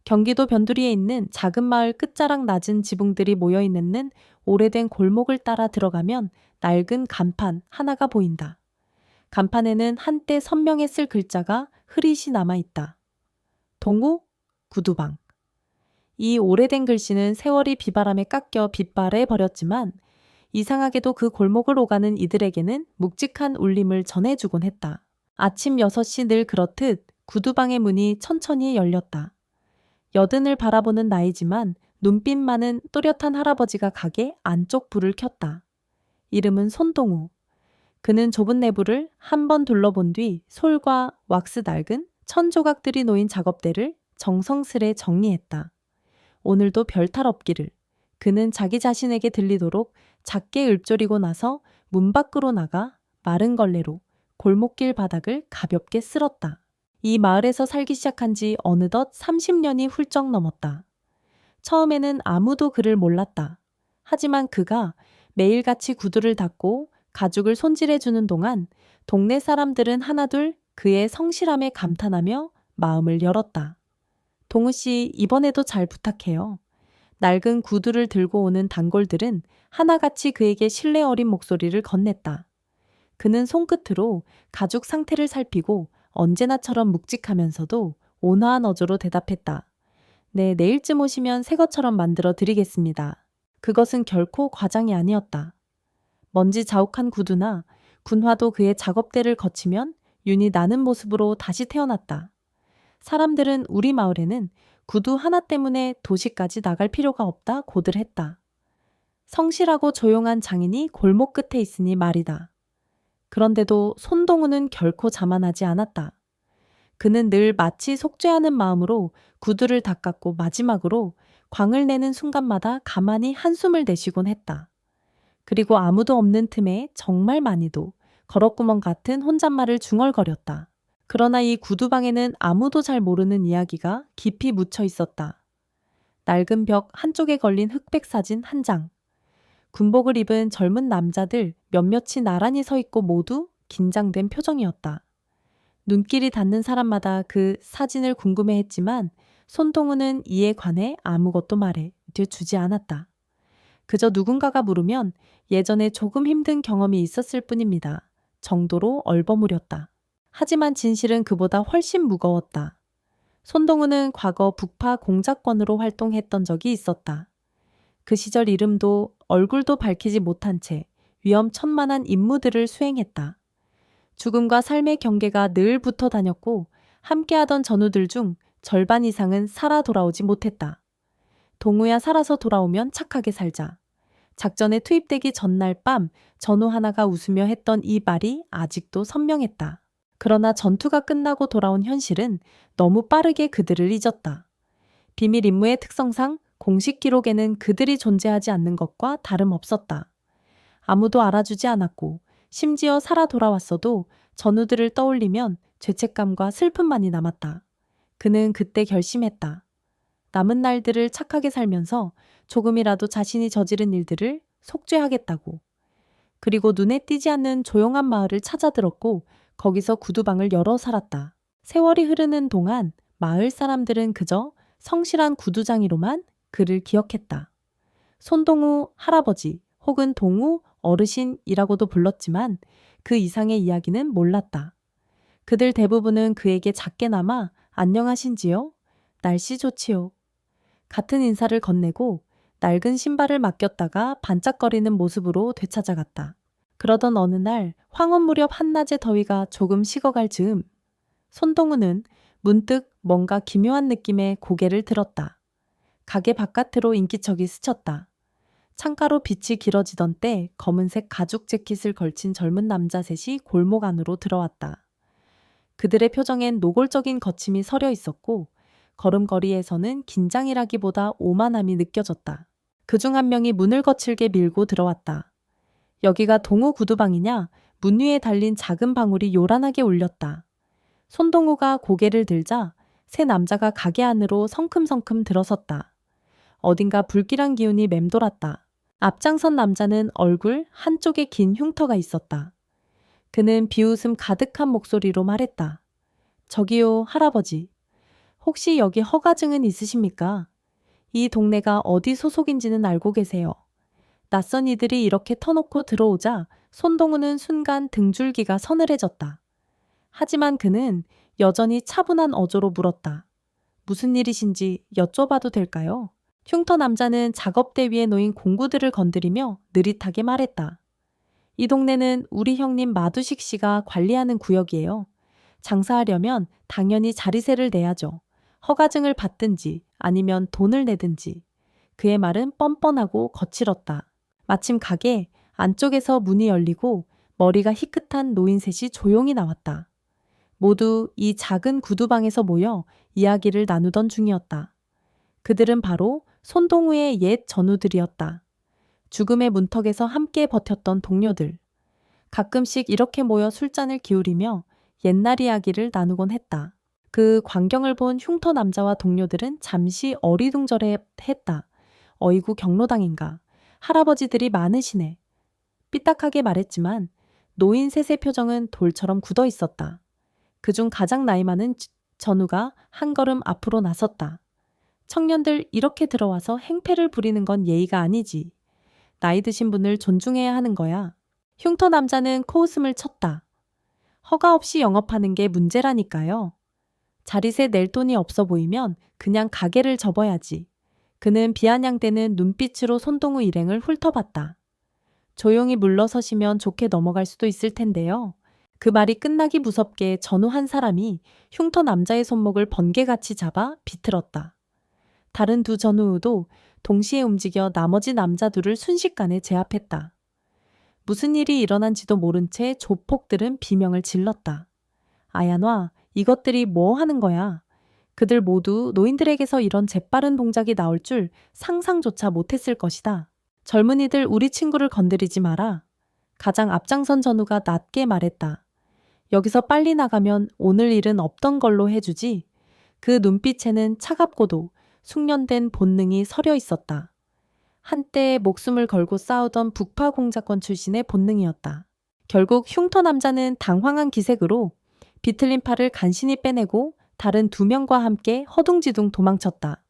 경기도 변두리에 있는 작은 마을 끝자락 낮은 지붕들이 모여 있는 오래된 골목을 따라 들어가면 낡은 간판 하나가 보인다. 간판에는 한때 선명했을 글자가 흐릿이 남아있다. 동우 구두방. 이 오래된 글씨는 세월이 비바람에 깎여 빛발해 버렸지만 이상하게도 그 골목을 오가는 이들에게는 묵직한 울림을 전해주곤 했다. 아침 6시 늘 그렇듯 구두방의 문이 천천히 열렸다. 여든을 바라보는 나이지만 눈빛 많은 또렷한 할아버지가 가게 안쪽 불을 켰다. 이름은 손동우. 그는 좁은 내부를 한 번 둘러본 뒤 솔과 왁스 낡은 천 조각들이 놓인 작업대를 정성스레 정리했다. 오늘도 별탈 없기를. 그는 자기 자신에게 들리도록 작게 읊조리고 나서 문 밖으로 나가 마른 걸레로 골목길 바닥을 가볍게 쓸었다. 이 마을에서 살기 시작한 지 어느덧 30년이 훌쩍 넘었다. 처음에는 아무도 그를 몰랐다. 하지만 그가 매일같이 구두를 닦고 가죽을 손질해주는 동안 동네 사람들은 하나둘 그의 성실함에 감탄하며 마음을 열었다. 동우 씨, 이번에도 잘 부탁해요. 낡은 구두를 들고 오는 단골들은 하나같이 그에게 신뢰 어린 목소리를 건넸다. 그는 손끝으로 가죽 상태를 살피고 언제나처럼 묵직하면서도 온화한 어조로 대답했다. 네, 내일쯤 오시면 새 것처럼 만들어 드리겠습니다. 그것은 결코 과장이 아니었다. 먼지 자욱한 구두나 군화도 그의 작업대를 거치면 윤이 나는 모습으로 다시 태어났다. 사람들은 우리 마을에는 구두 하나 때문에 도시까지 나갈 필요가 없다 고들 했다. 성실하고 조용한 장인이 골목 끝에 있으니 말이다. 그런데도 손동우는 결코 자만하지 않았다. 그는 늘 마치 속죄하는 마음으로 구두를 닦았고 마지막으로 광을 내는 순간마다 가만히 한숨을 내쉬곤 했다. 그리고 아무도 없는 틈에 정말 많이도 거럭구멍 같은 혼잣말을 중얼거렸다. 그러나 이 구두방에는 아무도 잘 모르는 이야기가 깊이 묻혀 있었다. 낡은 벽 한쪽에 걸린 흑백 사진 한 장. 군복을 입은 젊은 남자들 몇몇이 나란히 서 있고 모두 긴장된 표정이었다. 눈길이 닿는 사람마다 그 사진을 궁금해했지만 손동우는 이에 관해 아무것도 말해 주지 않았다. 그저 누군가가 물으면 예전에 조금 힘든 경험이 있었을 뿐입니다. 정도로 얼버무렸다. 하지만 진실은 그보다 훨씬 무거웠다. 손동우는 과거 북파 공작권으로 활동했던 적이 있었다. 그 시절 이름도 얼굴도 밝히지 못한 채 위험천만한 임무들을 수행했다. 죽음과 삶의 경계가 늘 붙어 다녔고 함께하던 전우들 중 절반 이상은 살아 돌아오지 못했다. 동우야, 살아서 돌아오면 착하게 살자. 작전에 투입되기 전날 밤 전우 하나가 웃으며 했던 이 말이 아직도 선명했다. 그러나 전투가 끝나고 돌아온 현실은 너무 빠르게 그들을 잊었다. 비밀 임무의 특성상 공식 기록에는 그들이 존재하지 않는 것과 다름없었다. 아무도 알아주지 않았고 심지어 살아 돌아왔어도 전우들을 떠올리면 죄책감과 슬픔만이 남았다. 그는 그때 결심했다. 남은 날들을 착하게 살면서 조금이라도 자신이 저지른 일들을 속죄하겠다고. 그리고 눈에 띄지 않는 조용한 마을을 찾아들었고 거기서 구두방을 열어 살았다. 세월이 흐르는 동안 마을 사람들은 그저 성실한 구두장이로만 그를 기억했다. 손동우 할아버지 혹은 동우 어르신이라고도 불렀지만 그 이상의 이야기는 몰랐다. 그들 대부분은 그에게 작게나마 안녕하신지요? 날씨 좋지요? 같은 인사를 건네고 낡은 신발을 맡겼다가 반짝거리는 모습으로 되찾아갔다. 그러던 어느 날 황혼 무렵 한낮의 더위가 조금 식어갈 즈음 손동우는 문득 뭔가 기묘한 느낌에 고개를 들었다. 가게 바깥으로 인기척이 스쳤다. 창가로 빛이 길어지던 때 검은색 가죽 재킷을 걸친 젊은 남자 셋이 골목 안으로 들어왔다. 그들의 표정엔 노골적인 거침이 서려 있었고 걸음걸이에서는 긴장이라기보다 오만함이 느껴졌다. 그중 한 명이 문을 거칠게 밀고 들어왔다. 여기가 동우 구두방이냐? 문 위에 달린 작은 방울이 요란하게 울렸다. 손동우가 고개를 들자 세 남자가 가게 안으로 성큼성큼 들어섰다. 어딘가 불길한 기운이 맴돌았다. 앞장선 남자는 얼굴 한쪽에 긴 흉터가 있었다. 그는 비웃음 가득한 목소리로 말했다. 저기요, 할아버지. 혹시 여기 허가증은 있으십니까? 이 동네가 어디 소속인지는 알고 계세요. 낯선 이들이 이렇게 터놓고 들어오자 손동우는 순간 등줄기가 서늘해졌다. 하지만 그는 여전히 차분한 어조로 물었다. 무슨 일이신지 여쭤봐도 될까요? 흉터 남자는 작업대 위에 놓인 공구들을 건드리며 느릿하게 말했다. 이 동네는 우리 형님 마두식 씨가 관리하는 구역이에요. 장사하려면 당연히 자리세를 내야죠. 허가증을 받든지 아니면 돈을 내든지. 그의 말은 뻔뻔하고 거칠었다. 마침 가게 안쪽에서 문이 열리고 머리가 희끗한 노인 셋이 조용히 나왔다. 모두 이 작은 구두방에서 모여 이야기를 나누던 중이었다. 그들은 바로 손동우의 옛 전우들이었다. 죽음의 문턱에서 함께 버텼던 동료들. 가끔씩 이렇게 모여 술잔을 기울이며 옛날 이야기를 나누곤 했다. 그 광경을 본 흉터 남자와 동료들은 잠시 어리둥절해했다. 어이구 경로당인가. 할아버지들이 많으시네. 삐딱하게 말했지만 노인 셋의 표정은 돌처럼 굳어 있었다. 그중 가장 나이 많은 전우가 한 걸음 앞으로 나섰다. 청년들 이렇게 들어와서 행패를 부리는 건 예의가 아니지. 나이 드신 분을 존중해야 하는 거야. 흉터 남자는 코웃음을 쳤다. 허가 없이 영업하는 게 문제라니까요. 자리세 낼 돈이 없어 보이면 그냥 가게를 접어야지. 그는 비아냥대는 눈빛으로 손동우 일행을 훑어봤다. 조용히 물러서시면 좋게 넘어갈 수도 있을 텐데요. 그 말이 끝나기 무섭게 전후 한 사람이 흉터 남자의 손목을 번개같이 잡아 비틀었다. 다른 두 전우도 동시에 움직여 나머지 남자 둘을 순식간에 제압했다. 무슨 일이 일어난지도 모른 채 조폭들은 비명을 질렀다. 아야놔, 이것들이 뭐 하는 거야? 그들 모두 노인들에게서 이런 재빠른 동작이 나올 줄 상상조차 못했을 것이다. 젊은이들 우리 친구를 건드리지 마라. 가장 앞장선 전우가 낮게 말했다. 여기서 빨리 나가면 오늘 일은 없던 걸로 해주지. 그 눈빛에는 차갑고도 숙련된 본능이 서려 있었다. 한때 목숨을 걸고 싸우던 북파 공작권 출신의 본능이었다. 결국 흉터 남자는 당황한 기색으로 비틀린 팔을 간신히 빼내고 다른 두 명과 함께 허둥지둥 도망쳤다.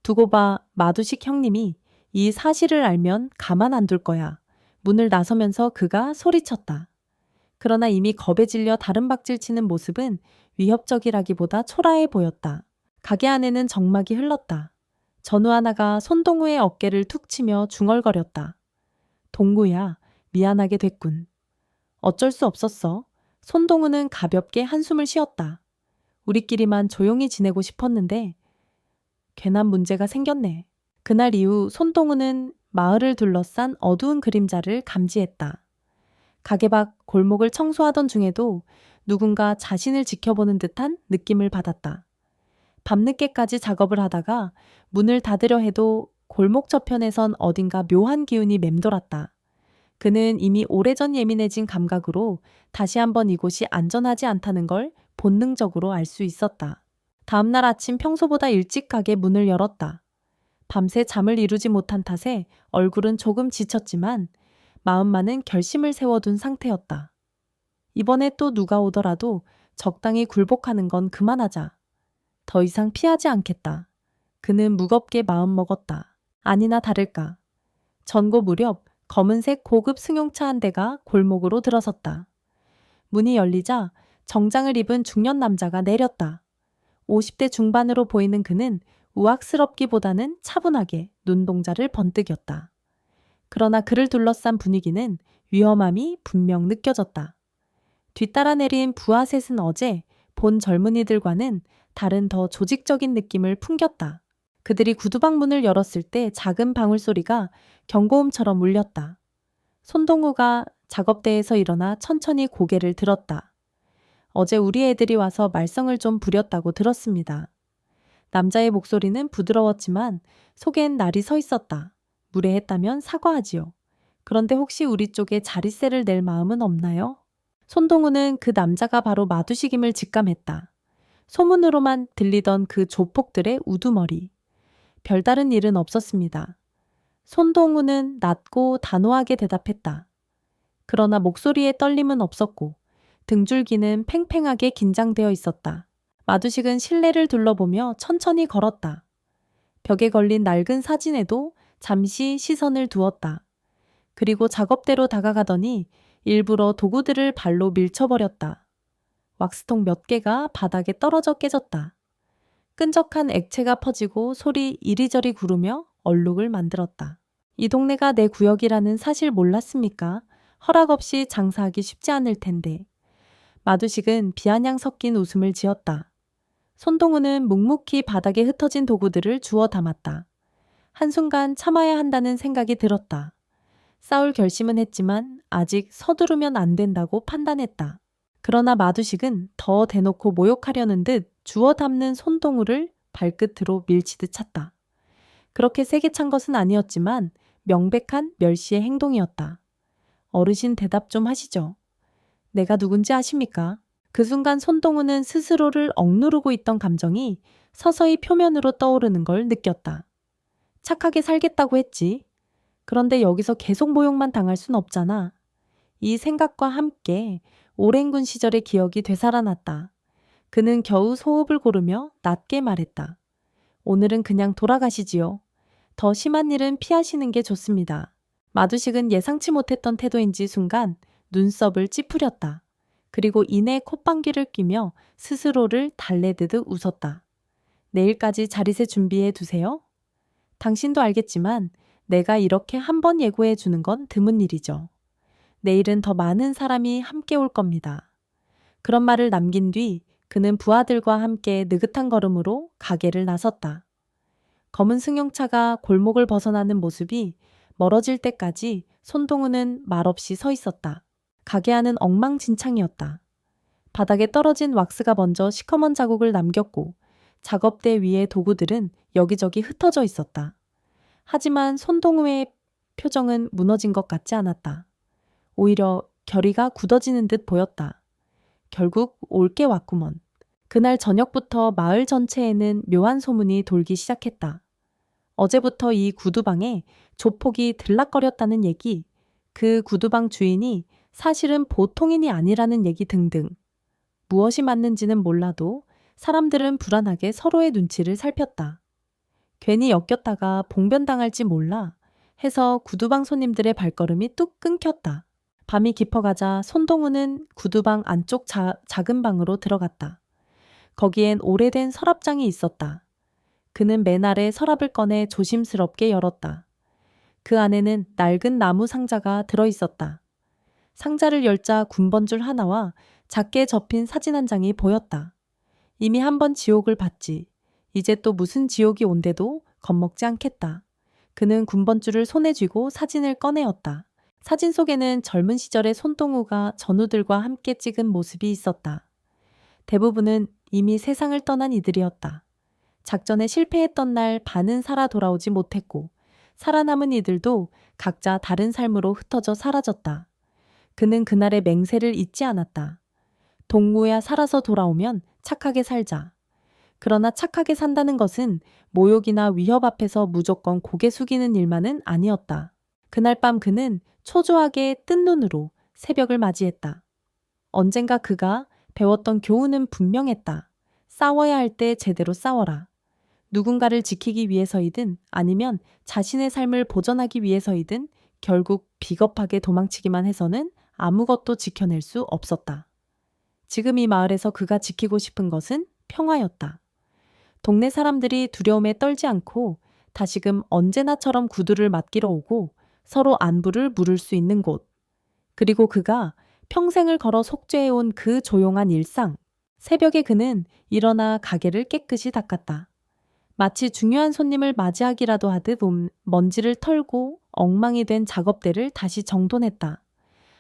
두고 봐, 마두식 형님이 이 사실을 알면 가만 안 둘 거야. 문을 나서면서 그가 소리쳤다. 그러나 이미 겁에 질려 다른 박질치는 모습은 위협적이라기보다 초라해 보였다. 가게 안에는 정막이 흘렀다. 전우 하나가 손동우의 어깨를 툭 치며 중얼거렸다. 동구야, 미안하게 됐군. 어쩔 수 없었어. 손동우는 가볍게 한숨을 쉬었다. 우리끼리만 조용히 지내고 싶었는데 괜한 문제가 생겼네. 그날 이후 손동우는 마을을 둘러싼 어두운 그림자를 감지했다. 가게 밖 골목을 청소하던 중에도 누군가 자신을 지켜보는 듯한 느낌을 받았다. 밤늦게까지 작업을 하다가 문을 닫으려 해도 골목 저편에선 어딘가 묘한 기운이 맴돌았다. 그는 이미 오래전 예민해진 감각으로 다시 한번 이곳이 안전하지 않다는 걸 본능적으로 알 수 있었다. 다음날 아침 평소보다 일찍 가게 문을 열었다. 밤새 잠을 이루지 못한 탓에 얼굴은 조금 지쳤지만 마음만은 결심을 세워둔 상태였다. 이번에 또 누가 오더라도 적당히 굴복하는 건 그만하자. 더 이상 피하지 않겠다. 그는 무겁게 마음먹었다. 아니나 다를까. 전고 무렵 검은색 고급 승용차 한 대가 골목으로 들어섰다. 문이 열리자 정장을 입은 중년 남자가 내렸다. 50대 중반으로 보이는 그는 우악스럽기보다는 차분하게 눈동자를 번뜩였다. 그러나 그를 둘러싼 분위기는 위험함이 분명 느껴졌다. 뒤따라 내린 부하 셋은 어제 본 젊은이들과는 다른 더 조직적인 느낌을 풍겼다. 그들이 구두방 문을 열었을 때 작은 방울소리가 경고음처럼 울렸다. 손동우가 작업대에서 일어나 천천히 고개를 들었다. 어제 우리 애들이 와서 말썽을 좀 부렸다고 들었습니다. 남자의 목소리는 부드러웠지만 속엔 날이 서 있었다. 무례했다면 사과하지요. 그런데 혹시 우리 쪽에 자릿세를 낼 마음은 없나요? 손동우는 그 남자가 바로 마두식임을 직감했다. 소문으로만 들리던 그 조폭들의 우두머리. 별다른 일은 없었습니다. 손동우는 낮고 단호하게 대답했다. 그러나 목소리에 떨림은 없었고 등줄기는 팽팽하게 긴장되어 있었다. 마두식은 실내를 둘러보며 천천히 걸었다. 벽에 걸린 낡은 사진에도 잠시 시선을 두었다. 그리고 작업대로 다가가더니 일부러 도구들을 발로 밀쳐버렸다. 왁스통 몇 개가 바닥에 떨어져 깨졌다. 끈적한 액체가 퍼지고 솔이 이리저리 구르며 얼룩을 만들었다. 이 동네가 내 구역이라는 사실 몰랐습니까? 허락 없이 장사하기 쉽지 않을 텐데. 마두식은 비아냥 섞인 웃음을 지었다. 손동우는 묵묵히 바닥에 흩어진 도구들을 주워 담았다. 한순간 참아야 한다는 생각이 들었다. 싸울 결심은 했지만 아직 서두르면 안 된다고 판단했다. 그러나 마두식은 더 대놓고 모욕하려는 듯 주워 담는 손동우를 발끝으로 밀치듯 찼다. 그렇게 세게 찬 것은 아니었지만 명백한 멸시의 행동이었다. 어르신 대답 좀 하시죠. 내가 누군지 아십니까? 그 순간 손동우는 스스로를 억누르고 있던 감정이 서서히 표면으로 떠오르는 걸 느꼈다. 착하게 살겠다고 했지. 그런데 여기서 계속 모욕만 당할 순 없잖아. 이 생각과 함께 오랜 군 시절의 기억이 되살아났다. 그는 겨우 소흡을 고르며 낮게 말했다. 오늘은 그냥 돌아가시지요. 더 심한 일은 피하시는 게 좋습니다. 마두식은 예상치 못했던 태도인지 순간 눈썹을 찌푸렸다. 그리고 이내 콧방귀를 뀌며 스스로를 달래듯 웃었다. 내일까지 자릿세 준비해 두세요. 당신도 알겠지만 내가 이렇게 한 번 예고해 주는 건 드문 일이죠. 내일은 더 많은 사람이 함께 올 겁니다. 그런 말을 남긴 뒤 그는 부하들과 함께 느긋한 걸음으로 가게를 나섰다. 검은 승용차가 골목을 벗어나는 모습이 멀어질 때까지 손동우는 말없이 서 있었다. 가게 안은 엉망진창이었다. 바닥에 떨어진 왁스가 먼저 시커먼 자국을 남겼고 작업대 위의 도구들은 여기저기 흩어져 있었다. 하지만 손동우의 표정은 무너진 것 같지 않았다. 오히려 결의가 굳어지는 듯 보였다. 결국 올 게 왔구먼. 그날 저녁부터 마을 전체에는 묘한 소문이 돌기 시작했다. 어제부터 이 구두방에 조폭이 들락거렸다는 얘기, 그 구두방 주인이 사실은 보통인이 아니라는 얘기 등등. 무엇이 맞는지는 몰라도 사람들은 불안하게 서로의 눈치를 살폈다. 괜히 엮였다가 봉변당할지 몰라 해서 구두방 손님들의 발걸음이 뚝 끊겼다. 밤이 깊어가자 손동우는 구두방 안쪽 작은 방으로 들어갔다. 거기엔 오래된 서랍장이 있었다. 그는 맨 아래 서랍을 꺼내 조심스럽게 열었다. 그 안에는 낡은 나무 상자가 들어있었다. 상자를 열자 군번줄 하나와 작게 접힌 사진 한 장이 보였다. 이미 한 번 지옥을 봤지. 이제 또 무슨 지옥이 온데도 겁먹지 않겠다. 그는 군번줄을 손에 쥐고 사진을 꺼내었다. 사진 속에는 젊은 시절의 손동우가 전우들과 함께 찍은 모습이 있었다. 대부분은 이미 세상을 떠난 이들이었다. 작전에 실패했던 날 반은 살아 돌아오지 못했고 살아남은 이들도 각자 다른 삶으로 흩어져 사라졌다. 그는 그날의 맹세를 잊지 않았다. 동무야 살아서 돌아오면 착하게 살자. 그러나 착하게 산다는 것은 모욕이나 위협 앞에서 무조건 고개 숙이는 일만은 아니었다. 그날 밤 그는 초조하게 뜬 눈으로 새벽을 맞이했다. 언젠가 그가 배웠던 교훈은 분명했다. 싸워야 할 때 제대로 싸워라. 누군가를 지키기 위해서이든 아니면 자신의 삶을 보전하기 위해서이든 결국 비겁하게 도망치기만 해서는 아무것도 지켜낼 수 없었다. 지금 이 마을에서 그가 지키고 싶은 것은 평화였다. 동네 사람들이 두려움에 떨지 않고 다시금 언제나처럼 구두를 맡기러 오고 서로 안부를 물을 수 있는 곳. 그리고 그가 평생을 걸어 속죄해온 그 조용한 일상. 새벽에 그는 일어나 가게를 깨끗이 닦았다. 마치 중요한 손님을 맞이하기라도 하듯 먼지를 털고 엉망이 된 작업대를 다시 정돈했다.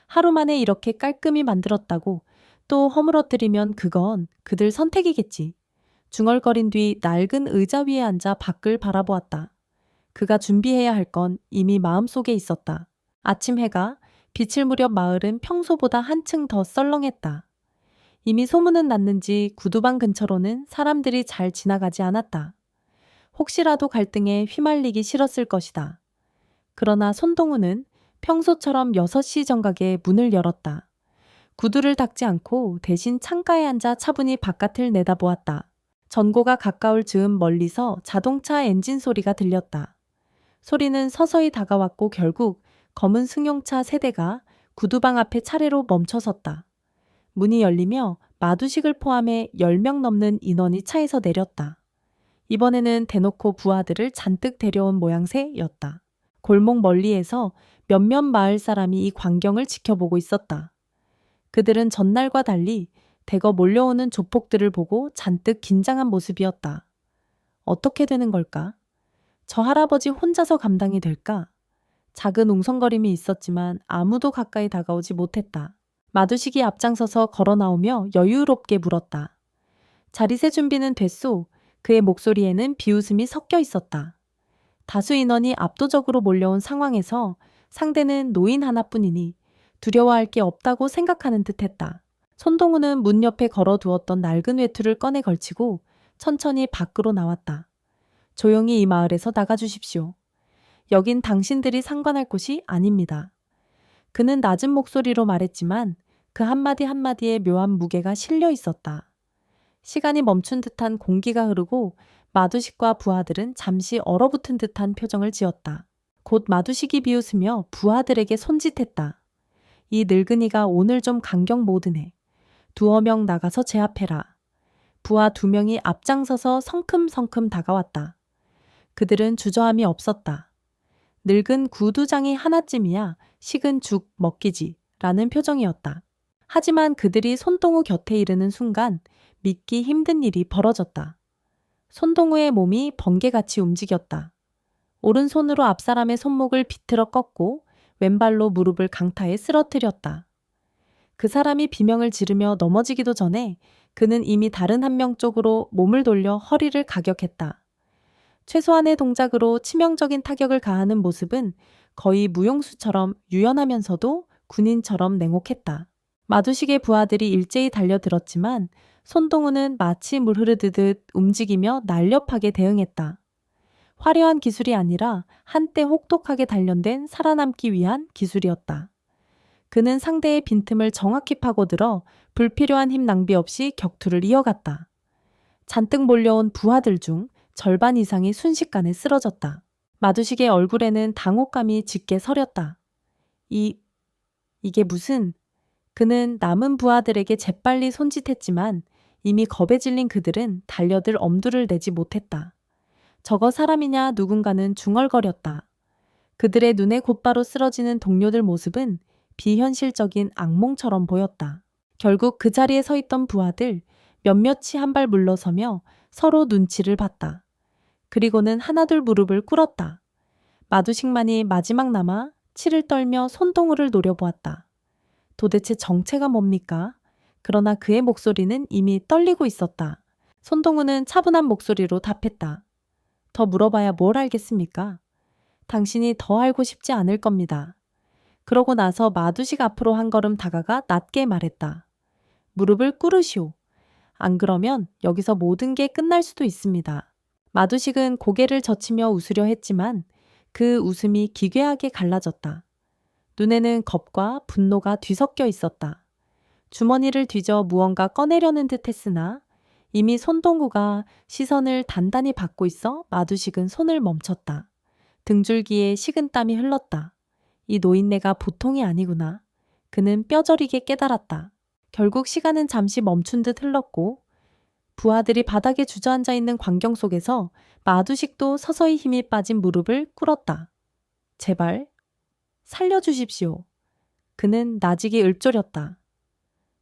하루 만에 이렇게 깔끔히 만들었다고 또 허물어뜨리면 그건 그들 선택이겠지. 중얼거린 뒤 낡은 의자 위에 앉아 밖을 바라보았다. 그가 준비해야 할 건 이미 마음속에 있었다. 아침 해가 비칠 무렵 마을은 평소보다 한층 더 썰렁했다. 이미 소문은 났는지 구두방 근처로는 사람들이 잘 지나가지 않았다. 혹시라도 갈등에 휘말리기 싫었을 것이다. 그러나 손동우는 평소처럼 6시 정각에 문을 열었다. 구두를 닦지 않고 대신 창가에 앉아 차분히 바깥을 내다보았다. 전고가 가까울 즈음 멀리서 자동차 엔진 소리가 들렸다. 소리는 서서히 다가왔고 결국 검은 승용차 3대가 구두방 앞에 차례로 멈춰섰다. 문이 열리며 마두식을 포함해 10명 넘는 인원이 차에서 내렸다. 이번에는 대놓고 부하들을 잔뜩 데려온 모양새였다. 골목 멀리에서 몇몇 마을 사람이 이 광경을 지켜보고 있었다. 그들은 전날과 달리 대거 몰려오는 조폭들을 보고 잔뜩 긴장한 모습이었다. 어떻게 되는 걸까? 저 할아버지 혼자서 감당이 될까? 작은 웅성거림이 있었지만 아무도 가까이 다가오지 못했다. 마두식이 앞장서서 걸어 나오며 여유롭게 물었다. 자리세 준비는 됐소. 그의 목소리에는 비웃음이 섞여 있었다. 다수 인원이 압도적으로 몰려온 상황에서 상대는 노인 하나뿐이니 두려워할 게 없다고 생각하는 듯했다. 손동우는 문 옆에 걸어두었던 낡은 외투를 꺼내 걸치고 천천히 밖으로 나왔다. 조용히 이 마을에서 나가주십시오. 여긴 당신들이 상관할 곳이 아닙니다. 그는 낮은 목소리로 말했지만 그 한마디 한마디에 묘한 무게가 실려 있었다. 시간이 멈춘 듯한 공기가 흐르고 마두식과 부하들은 잠시 얼어붙은 듯한 표정을 지었다. 곧 마두식이 비웃으며 부하들에게 손짓했다. 이 늙은이가 오늘 좀 강경 모드네. 두어 명 나가서 제압해라. 부하 2명이 앞장서서 성큼성큼 다가왔다. 그들은 주저함이 없었다. 늙은 구두장이 하나쯤이야 식은 죽 먹기지 라는 표정이었다. 하지만 그들이 손동우 곁에 이르는 순간 믿기 힘든 일이 벌어졌다. 손동우의 몸이 번개같이 움직였다. 오른손으로 앞사람의 손목을 비틀어 꺾고 왼발로 무릎을 강타에 쓰러뜨렸다. 그 사람이 비명을 지르며 넘어지기도 전에 그는 이미 다른 한 명 쪽으로 몸을 돌려 허리를 가격했다. 최소한의 동작으로 치명적인 타격을 가하는 모습은 거의 무용수처럼 유연하면서도 군인처럼 냉혹했다. 마두식의 부하들이 일제히 달려들었지만 손동우는 마치 물 흐르듯 움직이며 날렵하게 대응했다. 화려한 기술이 아니라 한때 혹독하게 단련된 살아남기 위한 기술이었다. 그는 상대의 빈틈을 정확히 파고들어 불필요한 힘 낭비 없이 격투를 이어갔다. 잔뜩 몰려온 부하들 중 절반 이상이 순식간에 쓰러졌다. 마두식의 얼굴에는 당혹감이 짙게 서렸다. 이게 무슨... 그는 남은 부하들에게 재빨리 손짓했지만 이미 겁에 질린 그들은 달려들 엄두를 내지 못했다. 저거 사람이냐 누군가는 중얼거렸다. 그들의 눈에 곧바로 쓰러지는 동료들 모습은 비현실적인 악몽처럼 보였다. 결국 그 자리에 서 있던 부하들 몇몇이 한 발 물러서며 서로 눈치를 봤다. 그리고는 하나둘 무릎을 꿇었다. 마두식만이 마지막 남아 치를 떨며 손동우를 노려보았다. 도대체 정체가 뭡니까? 그러나 그의 목소리는 이미 떨리고 있었다. 손동우는 차분한 목소리로 답했다. 더 물어봐야 뭘 알겠습니까? 당신이 더 알고 싶지 않을 겁니다. 그러고 나서 마두식 앞으로 한 걸음 다가가 낮게 말했다. 무릎을 꿇으시오. 안 그러면 여기서 모든 게 끝날 수도 있습니다. 마두식은 고개를 젖히며 웃으려 했지만 그 웃음이 기괴하게 갈라졌다. 눈에는 겁과 분노가 뒤섞여 있었다. 주머니를 뒤져 무언가 꺼내려는 듯 했으나 이미 손동우가 시선을 단단히 받고 있어 마두식은 손을 멈췄다. 등줄기에 식은땀이 흘렀다. 이 노인네가 보통이 아니구나. 그는 뼈저리게 깨달았다. 결국 시간은 잠시 멈춘 듯 흘렀고 부하들이 바닥에 주저앉아 있는 광경 속에서 마두식도 서서히 힘이 빠진 무릎을 꿇었다. 제발 살려주십시오. 그는 나직이 읊조렸다.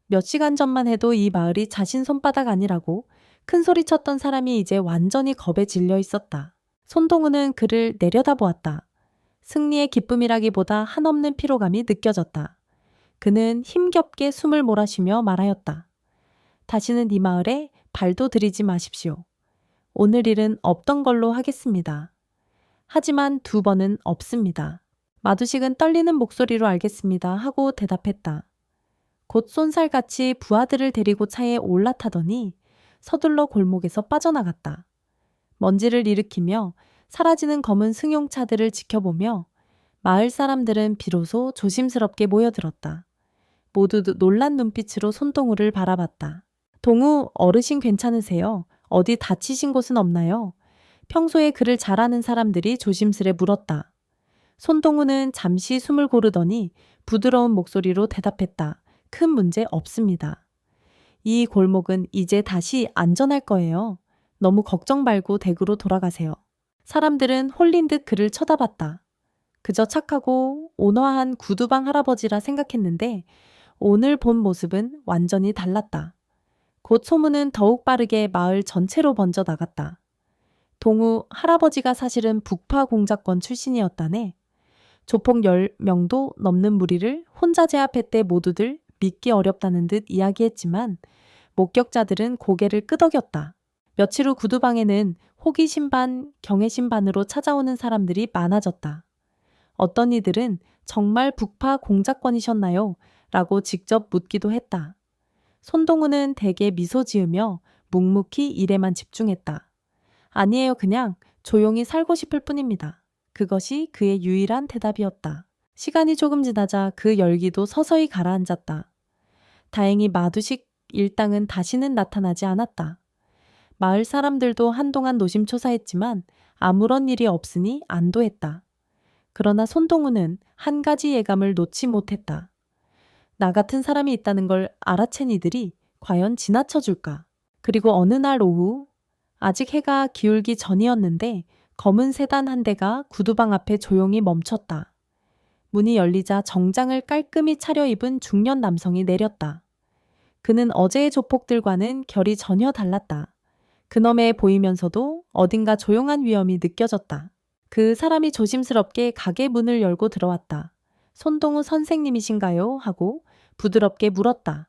몇 시간 전만 해도 이 마을이 자신 손바닥 아니라고 큰 소리 쳤던 사람이 이제 완전히 겁에 질려 있었다. 손동우는 그를 내려다보았다. 승리의 기쁨이라기보다 한없는 피로감이 느껴졌다. 그는 힘겹게 숨을 몰아쉬며 말하였다. 다시는 이 마을에 발도 들이지 마십시오. 오늘 일은 없던 걸로 하겠습니다. 하지만 2번은 없습니다. 마두식은 떨리는 목소리로 알겠습니다 하고 대답했다. 곧 쏜살같이 부하들을 데리고 차에 올라타더니 서둘러 골목에서 빠져나갔다. 먼지를 일으키며 사라지는 검은 승용차들을 지켜보며 마을 사람들은 비로소 조심스럽게 모여들었다. 모두 놀란 눈빛으로 손동우를 바라봤다. 동우, 어르신 괜찮으세요? 어디 다치신 곳은 없나요? 평소에 그를 잘 아는 사람들이 조심스레 물었다. 손동우는 잠시 숨을 고르더니 부드러운 목소리로 대답했다. 큰 문제 없습니다. 이 골목은 이제 다시 안전할 거예요. 너무 걱정 말고 댁으로 돌아가세요. 사람들은 홀린 듯 그를 쳐다봤다. 그저 착하고 온화한 구두방 할아버지라 생각했는데 오늘 본 모습은 완전히 달랐다. 곧 소문은 더욱 빠르게 마을 전체로 번져 나갔다. 동우 할아버지가 사실은 북파 공작권 출신이었다네. 조폭 10명도 넘는 무리를 혼자 제압했대 모두들 믿기 어렵다는 듯 이야기했지만 목격자들은 고개를 끄덕였다. 며칠 후 구두방에는 호기심 반 경외심 반으로 찾아오는 사람들이 많아졌다. 어떤 이들은 정말 북파 공작권이셨나요? 라고 직접 묻기도 했다. 손동우는 대개 미소 지으며 묵묵히 일에만 집중했다. 아니에요. 그냥 조용히 살고 싶을 뿐입니다. 그것이 그의 유일한 대답이었다. 시간이 조금 지나자 그 열기도 서서히 가라앉았다. 다행히 마두식 일당은 다시는 나타나지 않았다. 마을 사람들도 한동안 노심초사했지만 아무런 일이 없으니 안도했다. 그러나 손동우는 한 가지 예감을 놓지 못했다. 나 같은 사람이 있다는 걸 알아챈 이들이 과연 지나쳐줄까? 그리고 어느 날 오후, 아직 해가 기울기 전이었는데 검은 세단 한 대가 구두방 앞에 조용히 멈췄다. 문이 열리자 정장을 깔끔히 차려입은 중년 남성이 내렸다. 그는 어제의 조폭들과는 결이 전혀 달랐다. 근엄해 보이면서도 어딘가 조용한 위험이 느껴졌다. 그 사람이 조심스럽게 가게 문을 열고 들어왔다. 손동우 선생님이신가요? 하고 부드럽게 물었다.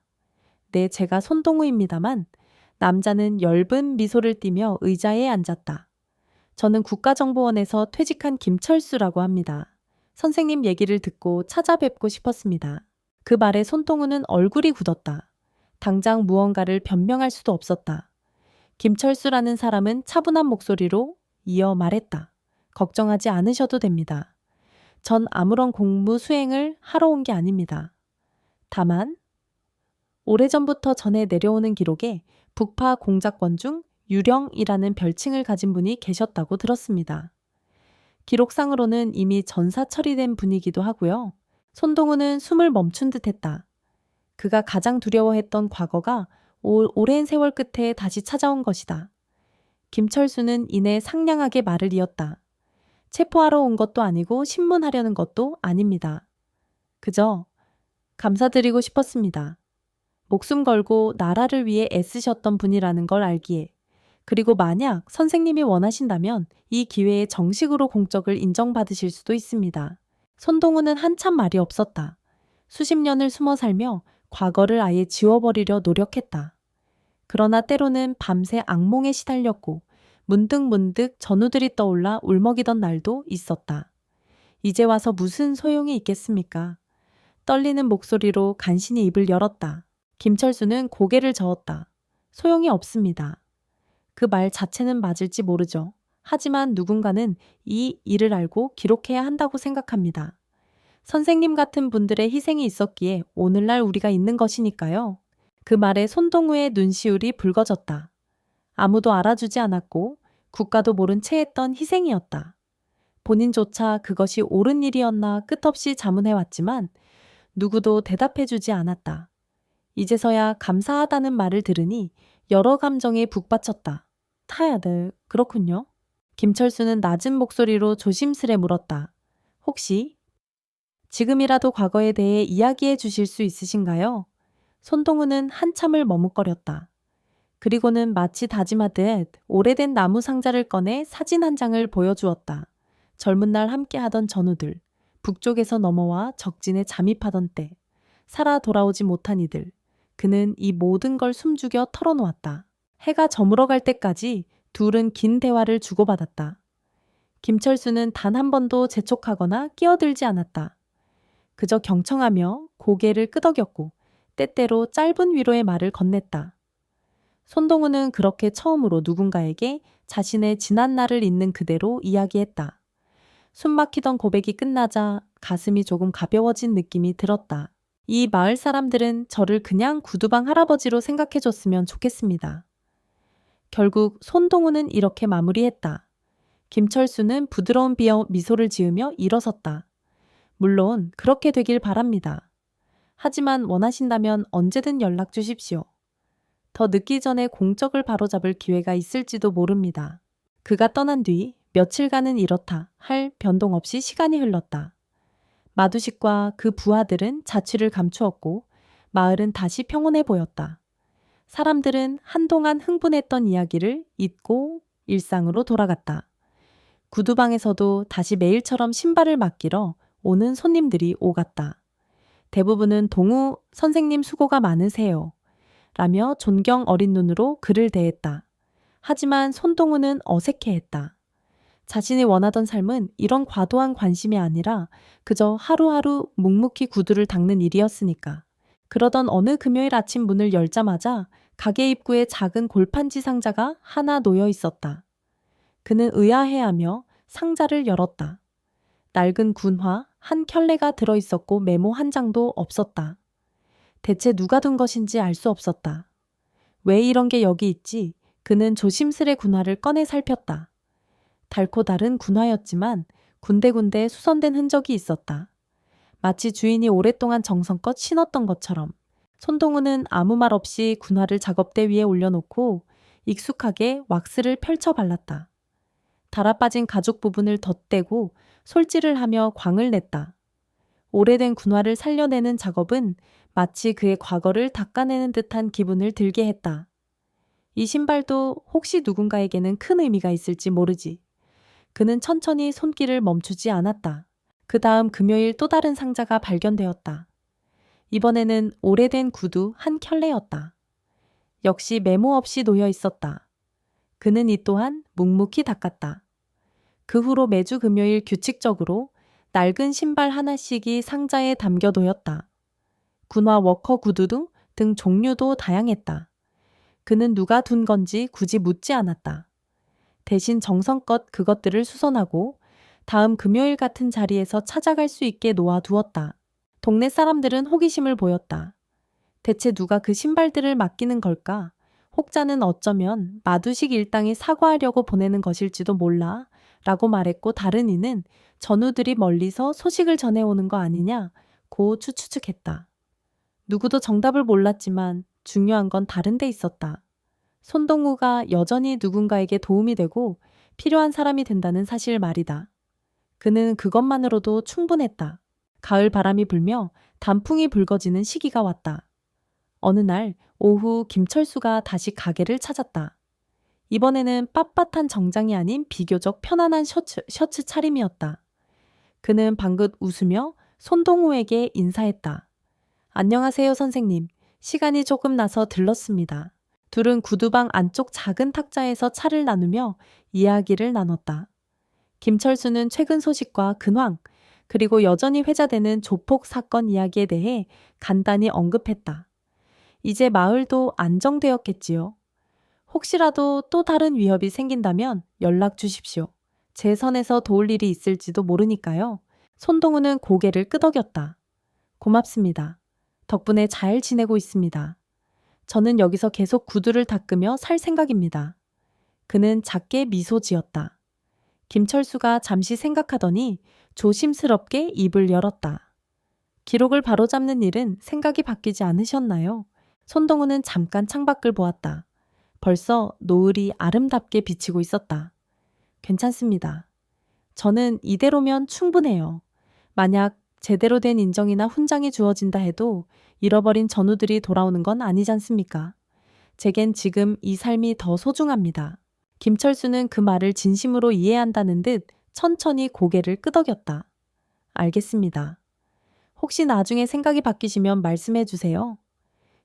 네, 제가 손동우입니다만 남자는 엷은 미소를 띠며 의자에 앉았다. 저는 국가정보원에서 퇴직한 김철수라고 합니다. 선생님 얘기를 듣고 찾아뵙고 싶었습니다. 그 말에 손동우는 얼굴이 굳었다. 당장 무언가를 변명할 수도 없었다. 김철수라는 사람은 차분한 목소리로 이어 말했다. 걱정하지 않으셔도 됩니다. 전 아무런 공무 수행을 하러 온 게 아닙니다. 다만 오래전부터 전해 내려오는 기록에 북파 공작권 중 유령이라는 별칭을 가진 분이 계셨다고 들었습니다. 기록상으로는 이미 전사 처리된 분이기도 하고요. 손동우는 숨을 멈춘 듯 했다. 그가 가장 두려워했던 과거가 오랜 세월 끝에 다시 찾아온 것이다. 김철수는 이내 상냥하게 말을 이었다. 체포하러 온 것도 아니고 신문하려는 것도 아닙니다. 그저 감사드리고 싶었습니다. 목숨 걸고 나라를 위해 애쓰셨던 분이라는 걸 알기에. 그리고 만약 선생님이 원하신다면 이 기회에 정식으로 공적을 인정받으실 수도 있습니다. 손동우는 한참 말이 없었다. 수십 년을 숨어 살며 과거를 아예 지워버리려 노력했다. 그러나 때로는 밤새 악몽에 시달렸고 문득문득 전우들이 떠올라 울먹이던 날도 있었다. 이제 와서 무슨 소용이 있겠습니까? 떨리는 목소리로 간신히 입을 열었다. 김철수는 고개를 저었다. 소용이 없습니다. 그 말 자체는 맞을지 모르죠. 하지만 누군가는 이 일을 알고 기록해야 한다고 생각합니다. 선생님 같은 분들의 희생이 있었기에 오늘날 우리가 있는 것이니까요. 그 말에 손동우의 눈시울이 붉어졌다. 아무도 알아주지 않았고 국가도 모른 채 했던 희생이었다. 본인조차 그것이 옳은 일이었나 끝없이 자문해왔지만 누구도 대답해주지 않았다. 이제서야 감사하다는 말을 들으니 여러 감정에 북받쳤다. 타야 돼. 그렇군요. 김철수는 낮은 목소리로 조심스레 물었다. 혹시 지금이라도 과거에 대해 이야기해 주실 수 있으신가요? 손동우는 한참을 머뭇거렸다. 그리고는 마치 다짐하듯 오래된 나무 상자를 꺼내 사진 한 장을 보여주었다. 젊은 날 함께하던 전우들, 북쪽에서 넘어와 적진에 잠입하던 때, 살아 돌아오지 못한 이들. 그는 이 모든 걸 숨죽여 털어놓았다. 해가 저물어갈 때까지 둘은 긴 대화를 주고받았다. 김철수는 단 한 번도 재촉하거나 끼어들지 않았다. 그저 경청하며 고개를 끄덕였고 때때로 짧은 위로의 말을 건넸다. 손동우는 그렇게 처음으로 누군가에게 자신의 지난 날을 있는 그대로 이야기했다. 숨막히던 고백이 끝나자 가슴이 조금 가벼워진 느낌이 들었다. 이 마을 사람들은 저를 그냥 구두방 할아버지로 생각해줬으면 좋겠습니다. 결국 손동우는 이렇게 마무리했다. 김철수는 부드러운 미소를 지으며 일어섰다. 물론 그렇게 되길 바랍니다. 하지만 원하신다면 언제든 연락 주십시오. 더 늦기 전에 공적을 바로잡을 기회가 있을지도 모릅니다. 그가 떠난 뒤 며칠간은 이렇다 할 변동 없이 시간이 흘렀다. 마두식과 그 부하들은 자취를 감추었고 마을은 다시 평온해 보였다. 사람들은 한동안 흥분했던 이야기를 잊고 일상으로 돌아갔다. 구두방에서도 다시 매일처럼 신발을 맡기러 오는 손님들이 오갔다. 대부분은 동우 선생님 수고가 많으세요. 라며 존경 어린 눈으로 그를 대했다. 하지만 손동우는 어색해했다. 자신이 원하던 삶은 이런 과도한 관심이 아니라 그저 하루하루 묵묵히 구두를 닦는 일이었으니까. 그러던 어느 금요일 아침 문을 열자마자 가게 입구에 작은 골판지 상자가 하나 놓여 있었다. 그는 의아해하며 상자를 열었다. 낡은 군화 한 켤레가 들어있었고 메모 한 장도 없었다. 대체 누가 둔 것인지 알 수 없었다. 왜 이런 게 여기 있지? 그는 조심스레 군화를 꺼내 살폈다. 달고 다른 군화였지만 군데군데 수선된 흔적이 있었다. 마치 주인이 오랫동안 정성껏 신었던 것처럼. 손동우는 아무 말 없이 군화를 작업대 위에 올려놓고 익숙하게 왁스를 펼쳐 발랐다. 달아빠진 가죽 부분을 덧대고 솔질을 하며 광을 냈다. 오래된 군화를 살려내는 작업은 마치 그의 과거를 닦아내는 듯한 기분을 들게 했다. 이 신발도 혹시 누군가에게는 큰 의미가 있을지 모르지. 그는 천천히 손길을 멈추지 않았다. 그 다음 금요일 또 다른 상자가 발견되었다. 이번에는 오래된 구두 한 켤레였다. 역시 메모 없이 놓여 있었다. 그는 이 또한 묵묵히 닦았다. 그 후로 매주 금요일 규칙적으로 낡은 신발 하나씩이 상자에 담겨놓였다. 군화 워커 구두 등 종류도 다양했다. 그는 누가 둔 건지 굳이 묻지 않았다. 대신 정성껏 그것들을 수선하고 다음 금요일 같은 자리에서 찾아갈 수 있게 놓아두었다. 동네 사람들은 호기심을 보였다. 대체 누가 그 신발들을 맡기는 걸까? 혹자는 어쩌면 마두식 일당이 사과하려고 보내는 것일지도 몰라 라고 말했고 다른 이는 전우들이 멀리서 소식을 전해오는 거 아니냐고 추측했다. 누구도 정답을 몰랐지만 중요한 건 다른 데 있었다. 손동우가 여전히 누군가에게 도움이 되고 필요한 사람이 된다는 사실 말이다. 그는 그것만으로도 충분했다. 가을 바람이 불며 단풍이 붉어지는 시기가 왔다. 어느 날 오후 김철수가 다시 가게를 찾았다. 이번에는 빳빳한 정장이 아닌 비교적 편안한 셔츠 차림이었다. 그는 방긋 웃으며 손동우에게 인사했다. 안녕하세요, 선생님. 시간이 조금 나서 들렀습니다. 둘은 구두방 안쪽 작은 탁자에서 차를 나누며 이야기를 나눴다. 김철수는 최근 소식과 근황, 그리고 여전히 회자되는 조폭 사건 이야기에 대해 간단히 언급했다. 이제 마을도 안정되었겠지요. 혹시라도 또 다른 위협이 생긴다면 연락 주십시오. 제 선에서 도울 일이 있을지도 모르니까요. 손동우는 고개를 끄덕였다. 고맙습니다. 덕분에 잘 지내고 있습니다. 저는 여기서 계속 구두를 닦으며 살 생각입니다. 그는 작게 미소 지었다. 김철수가 잠시 생각하더니 조심스럽게 입을 열었다. 기록을 바로잡는 일은 생각이 바뀌지 않으셨나요? 손동우는 잠깐 창밖을 보았다. 벌써 노을이 아름답게 비치고 있었다. 괜찮습니다. 저는 이대로면 충분해요. 만약 제대로 된 인정이나 훈장이 주어진다 해도 잃어버린 전우들이 돌아오는 건 아니지 않습니까? 제겐 지금 이 삶이 더 소중합니다. 김철수는 그 말을 진심으로 이해한다는 듯 천천히 고개를 끄덕였다. 알겠습니다. 혹시 나중에 생각이 바뀌시면 말씀해 주세요.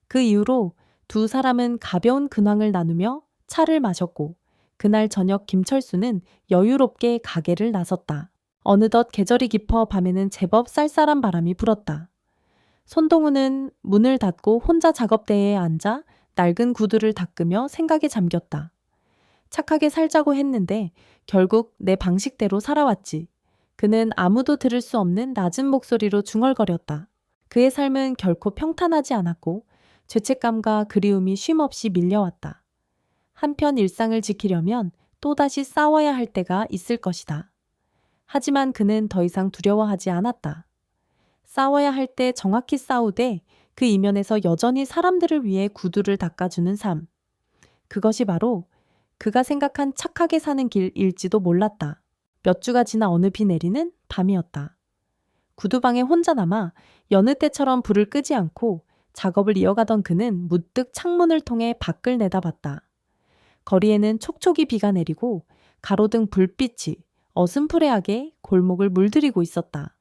그 이후로 두 사람은 가벼운 근황을 나누며 차를 마셨고 그날 저녁 김철수는 여유롭게 가게를 나섰다. 어느덧 계절이 깊어 밤에는 제법 쌀쌀한 바람이 불었다. 손동우는 문을 닫고 혼자 작업대에 앉아 낡은 구두를 닦으며 생각에 잠겼다. 착하게 살자고 했는데 결국 내 방식대로 살아왔지. 그는 아무도 들을 수 없는 낮은 목소리로 중얼거렸다. 그의 삶은 결코 평탄하지 않았고 죄책감과 그리움이 쉼없이 밀려왔다. 한편 일상을 지키려면 또다시 싸워야 할 때가 있을 것이다. 하지만 그는 더 이상 두려워하지 않았다. 싸워야 할 때 정확히 싸우되 그 이면에서 여전히 사람들을 위해 구두를 닦아주는 삶. 그것이 바로 그가 생각한 착하게 사는 길일지도 몰랐다. 몇 주가 지나 어느 비 내리는 밤이었다. 구두방에 혼자 남아 여느 때처럼 불을 끄지 않고 작업을 이어가던 그는 문득 창문을 통해 밖을 내다봤다. 거리에는 촉촉이 비가 내리고 가로등 불빛이 어슴푸레하게 골목을 물들이고 있었다.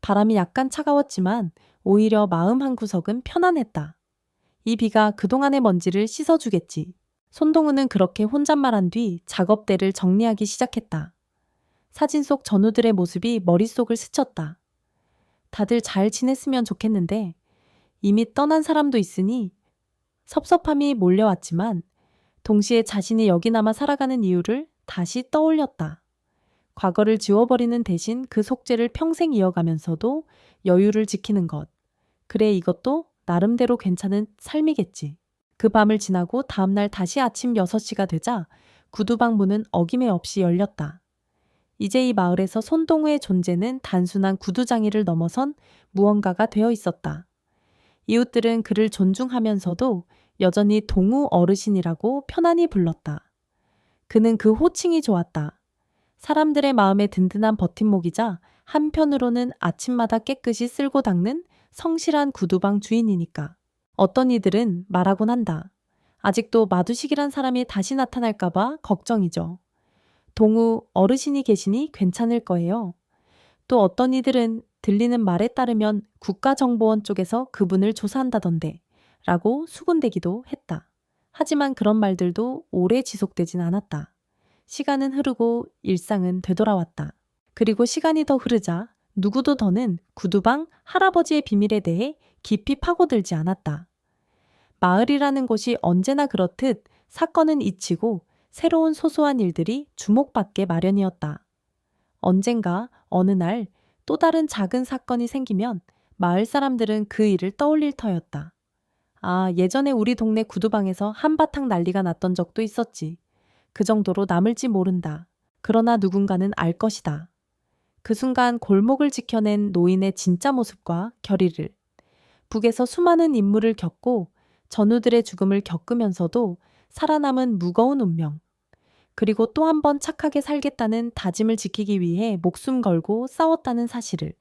바람이 약간 차가웠지만 오히려 마음 한구석은 편안했다. 이 비가 그동안의 먼지를 씻어주겠지. 손동우는 그렇게 혼잣말한 뒤 작업대를 정리하기 시작했다. 사진 속 전우들의 모습이 머릿속을 스쳤다. 다들 잘 지냈으면 좋겠는데 이미 떠난 사람도 있으니 섭섭함이 몰려왔지만 동시에 자신이 여기 남아 살아가는 이유를 다시 떠올렸다. 과거를 지워버리는 대신 그 속죄를 평생 이어가면서도 여유를 지키는 것. 그래, 이것도 나름대로 괜찮은 삶이겠지. 그 밤을 지나고 다음날 다시 아침 6시가 되자 구두방 문은 어김없이 열렸다. 이제 이 마을에서 손동우의 존재는 단순한 구두장이를 넘어선 무언가가 되어 있었다. 이웃들은 그를 존중하면서도 여전히 동우 어르신이라고 편안히 불렀다. 그는 그 호칭이 좋았다. 사람들의 마음에 든든한 버팀목이자 한편으로는 아침마다 깨끗이 쓸고 닦는 성실한 구두방 주인이니까. 어떤 이들은 말하곤 한다. 아직도 마두식이란 사람이 다시 나타날까봐 걱정이죠. 동우 어르신이 계시니 괜찮을 거예요. 또 어떤 이들은 들리는 말에 따르면 국가정보원 쪽에서 그분을 조사한다던데 라고 수군대기도 했다. 하지만 그런 말들도 오래 지속되진 않았다. 시간은 흐르고 일상은 되돌아왔다. 그리고 시간이 더 흐르자 누구도 더는 구두방 할아버지의 비밀에 대해 깊이 파고들지 않았다. 마을이라는 곳이 언제나 그렇듯 사건은 잊히고 새로운 소소한 일들이 주목받게 마련이었다. 언젠가 어느 날 또 다른 작은 사건이 생기면 마을 사람들은 그 일을 떠올릴 터였다. 아, 예전에 우리 동네 구두방에서 한바탕 난리가 났던 적도 있었지. 그 정도로 남을지 모른다. 그러나 누군가는 알 것이다. 그 순간 골목을 지켜낸 노인의 진짜 모습과 결의를, 북에서 수많은 인물을 겪고 전우들의 죽음을 겪으면서도 살아남은 무거운 운명, 그리고 또 한 번 착하게 살겠다는 다짐을 지키기 위해 목숨 걸고 싸웠다는 사실을.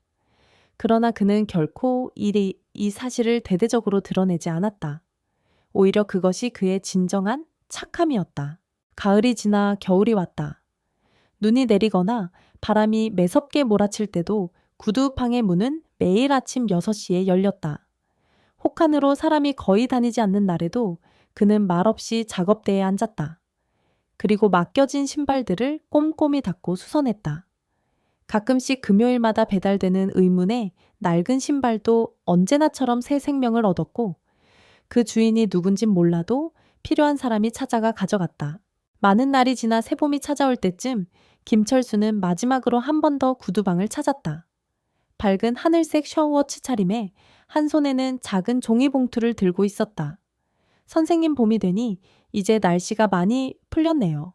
그러나 그는 결코 이 사실을 대대적으로 드러내지 않았다. 오히려 그것이 그의 진정한 착함이었다. 가을이 지나 겨울이 왔다. 눈이 내리거나 바람이 매섭게 몰아칠 때도 구두방의 문은 매일 아침 6시에 열렸다. 혹한으로 사람이 거의 다니지 않는 날에도 그는 말없이 작업대에 앉았다. 그리고 맡겨진 신발들을 꼼꼼히 닦고 수선했다. 가끔씩 금요일마다 배달되는 의문의 낡은 신발도 언제나처럼 새 생명을 얻었고 그 주인이 누군진 몰라도 필요한 사람이 찾아가 가져갔다. 많은 날이 지나 새봄이 찾아올 때쯤 김철수는 마지막으로 한 번 더 구두방을 찾았다. 밝은 하늘색 셔워츠 차림에 한 손에는 작은 종이봉투를 들고 있었다. 선생님, 봄이 되니 이제 날씨가 많이 풀렸네요.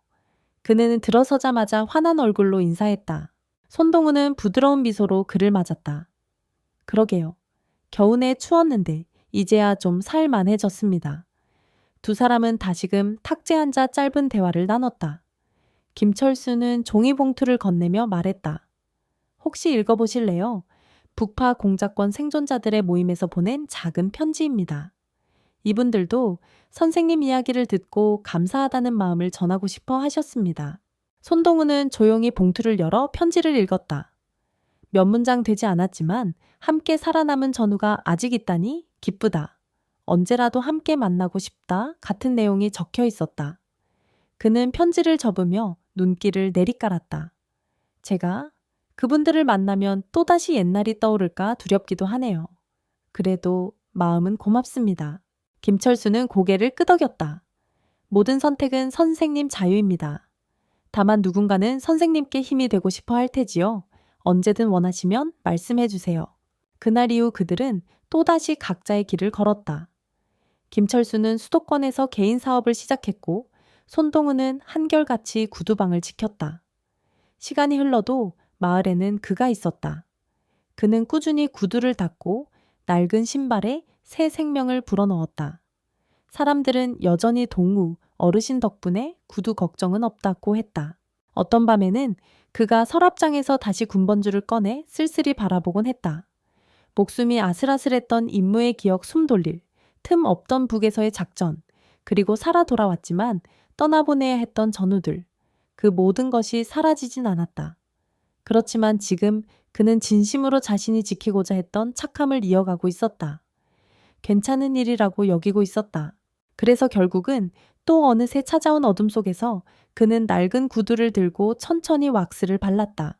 그는 들어서자마자 환한 얼굴로 인사했다. 손동우는 부드러운 미소로 그를 맞았다. 그러게요. 겨우내 추웠는데 이제야 좀 살만해졌습니다. 두 사람은 다시금 탁자에 앉아 짧은 대화를 나눴다. 김철수는 종이봉투를 건네며 말했다. 혹시 읽어보실래요? 북파 공작권 생존자들의 모임에서 보낸 작은 편지입니다. 이분들도 선생님 이야기를 듣고 감사하다는 마음을 전하고 싶어 하셨습니다. 손동우는 조용히 봉투를 열어 편지를 읽었다. 몇 문장 되지 않았지만 함께 살아남은 전우가 아직 있다니 기쁘다. 언제라도 함께 만나고 싶다 같은 내용이 적혀 있었다. 그는 편지를 접으며 눈길을 내리깔았다. 제가 그분들을 만나면 또다시 옛날이 떠오를까 두렵기도 하네요. 그래도 마음은 고맙습니다. 김철수는 고개를 끄덕였다. 모든 선택은 선생님 자유입니다. 다만 누군가는 선생님께 힘이 되고 싶어 할 테지요. 언제든 원하시면 말씀해 주세요. 그날 이후 그들은 또다시 각자의 길을 걸었다. 김철수는 수도권에서 개인 사업을 시작했고 손동우는 한결같이 구두방을 지켰다. 시간이 흘러도 마을에는 그가 있었다. 그는 꾸준히 구두를 닦고 낡은 신발에 새 생명을 불어넣었다. 사람들은 여전히 동우, 어르신 덕분에 구두 걱정은 없다고 했다. 어떤 밤에는 그가 서랍장에서 다시 군번줄을 꺼내 쓸쓸히 바라보곤 했다. 목숨이 아슬아슬했던 임무의 기억 숨돌릴, 틈 없던 북에서의 작전, 그리고 살아 돌아왔지만 떠나보내야 했던 전우들, 그 모든 것이 사라지진 않았다. 그렇지만 지금 그는 진심으로 자신이 지키고자 했던 착함을 이어가고 있었다. 괜찮은 일이라고 여기고 있었다. 그래서 결국은 또 어느새 찾아온 어둠 속에서 그는 낡은 구두를 들고 천천히 왁스를 발랐다.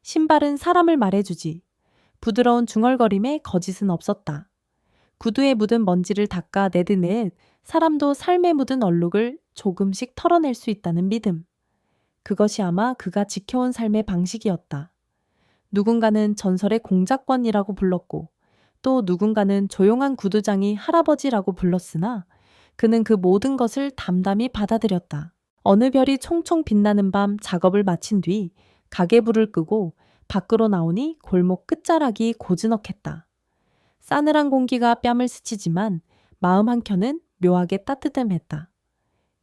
신발은 사람을 말해주지. 부드러운 중얼거림에 거짓은 없었다. 구두에 묻은 먼지를 닦아 내드내듯 사람도 삶에 묻은 얼룩을 조금씩 털어낼 수 있다는 믿음. 그것이 아마 그가 지켜온 삶의 방식이었다. 누군가는 전설의 공작권이라고 불렀고 또 누군가는 조용한 구두장이 할아버지라고 불렀으나 그는 그 모든 것을 담담히 받아들였다. 어느 별이 총총 빛나는 밤 작업을 마친 뒤 가게불을 끄고 밖으로 나오니 골목 끝자락이 고즈넉했다. 싸늘한 공기가 뺨을 스치지만 마음 한켠은 묘하게 따뜻함했다.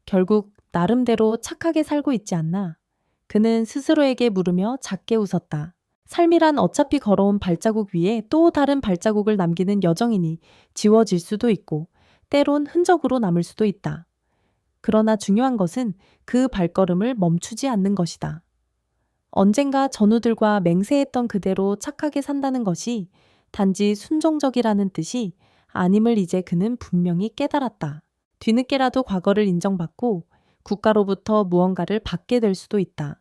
결국 나름대로 착하게 살고 있지 않나. 그는 스스로에게 물으며 작게 웃었다. 삶이란 어차피 걸어온 발자국 위에 또 다른 발자국을 남기는 여정이니 지워질 수도 있고 때론 흔적으로 남을 수도 있다. 그러나 중요한 것은 그 발걸음을 멈추지 않는 것이다. 언젠가 전우들과 맹세했던 그대로 착하게 산다는 것이 단지 순종적이라는 뜻이 아님을 이제 그는 분명히 깨달았다. 뒤늦게라도 과거를 인정받고 국가로부터 무언가를 받게 될 수도 있다.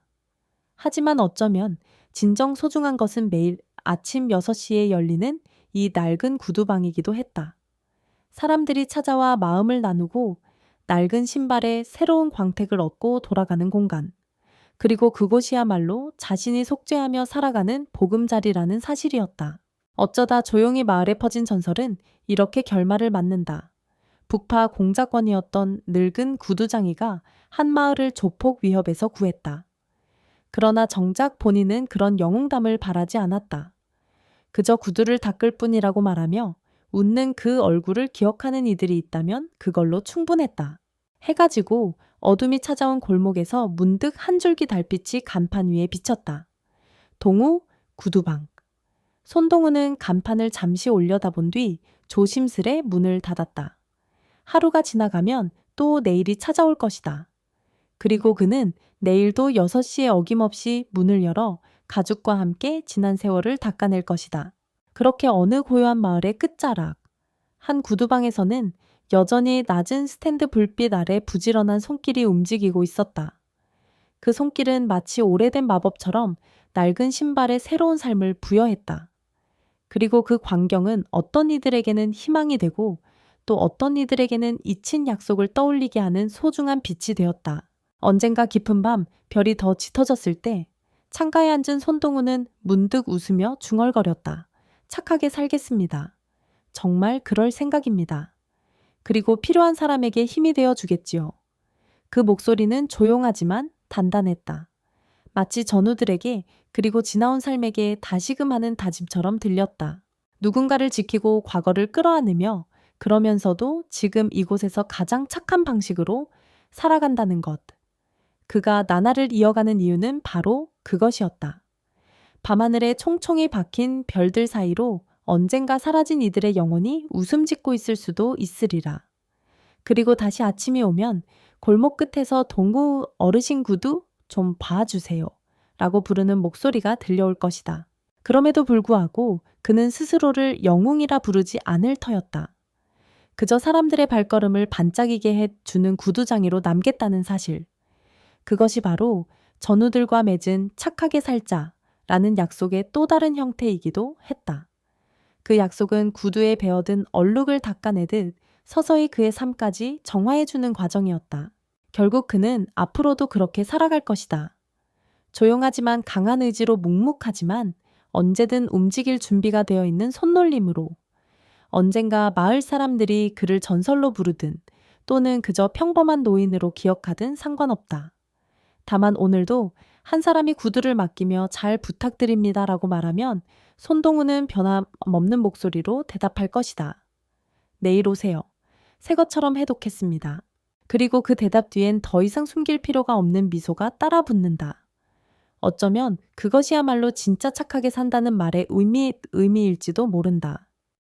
하지만 어쩌면 진정 소중한 것은 매일 아침 6시에 열리는 이 낡은 구두방이기도 했다. 사람들이 찾아와 마음을 나누고 낡은 신발에 새로운 광택을 얻고 돌아가는 공간. 그리고 그곳이야말로 자신이 속죄하며 살아가는 보금자리라는 사실이었다. 어쩌다 조용히 마을에 퍼진 전설은 이렇게 결말을 맞는다. 북파 공작원이었던 늙은 구두장이가 한 마을을 조폭 위협에서 구했다. 그러나 정작 본인은 그런 영웅담을 바라지 않았다. 그저 구두를 닦을 뿐이라고 말하며 웃는 그 얼굴을 기억하는 이들이 있다면 그걸로 충분했다. 해가 지고 어둠이 찾아온 골목에서 문득 한 줄기 달빛이 간판 위에 비쳤다. 동우, 구두방. 손동우는 간판을 잠시 올려다본 뒤 조심스레 문을 닫았다. 하루가 지나가면 또 내일이 찾아올 것이다. 그리고 그는 내일도 6시에 어김없이 문을 열어 가족과 함께 지난 세월을 닦아낼 것이다. 그렇게 어느 고요한 마을의 끝자락, 한 구두방에서는 여전히 낮은 스탠드 불빛 아래 부지런한 손길이 움직이고 있었다. 그 손길은 마치 오래된 마법처럼 낡은 신발에 새로운 삶을 부여했다. 그리고 그 광경은 어떤 이들에게는 희망이 되고 또 어떤 이들에게는 잊힌 약속을 떠올리게 하는 소중한 빛이 되었다. 언젠가 깊은 밤 별이 더 짙어졌을 때 창가에 앉은 손동우는 문득 웃으며 중얼거렸다. 착하게 살겠습니다. 정말 그럴 생각입니다. 그리고 필요한 사람에게 힘이 되어 주겠지요. 그 목소리는 조용하지만 단단했다. 마치 전우들에게 그리고 지나온 삶에게 다시금 하는 다짐처럼 들렸다. 누군가를 지키고 과거를 끌어안으며 그러면서도 지금 이곳에서 가장 착한 방식으로 살아간다는 것. 그가 나날을 이어가는 이유는 바로 그것이었다. 밤하늘에 총총히 박힌 별들 사이로 언젠가 사라진 이들의 영혼이 웃음 짓고 있을 수도 있으리라. 그리고 다시 아침이 오면 골목 끝에서 동구 어르신 구두 좀 봐주세요. 라고 부르는 목소리가 들려올 것이다. 그럼에도 불구하고 그는 스스로를 영웅이라 부르지 않을 터였다. 그저 사람들의 발걸음을 반짝이게 해주는 구두장이로 남겠다는 사실. 그것이 바로 전우들과 맺은 착하게 살자라는 약속의 또 다른 형태이기도 했다. 그 약속은 구두에 베어든 얼룩을 닦아내듯 서서히 그의 삶까지 정화해주는 과정이었다. 결국 그는 앞으로도 그렇게 살아갈 것이다. 조용하지만 강한 의지로 묵묵하지만 언제든 움직일 준비가 되어 있는 손놀림으로, 언젠가 마을 사람들이 그를 전설로 부르든 또는 그저 평범한 노인으로 기억하든 상관없다. 다만 오늘도 한 사람이 구두를 맡기며 잘 부탁드립니다라고 말하면 손동우는 변함없는 목소리로 대답할 것이다. 내일 오세요. 새 것처럼 해독했습니다. 그리고 그 대답 뒤엔 더 이상 숨길 필요가 없는 미소가 따라 붙는다. 어쩌면 그것이야말로 진짜 착하게 산다는 말의 의미일지도 모른다.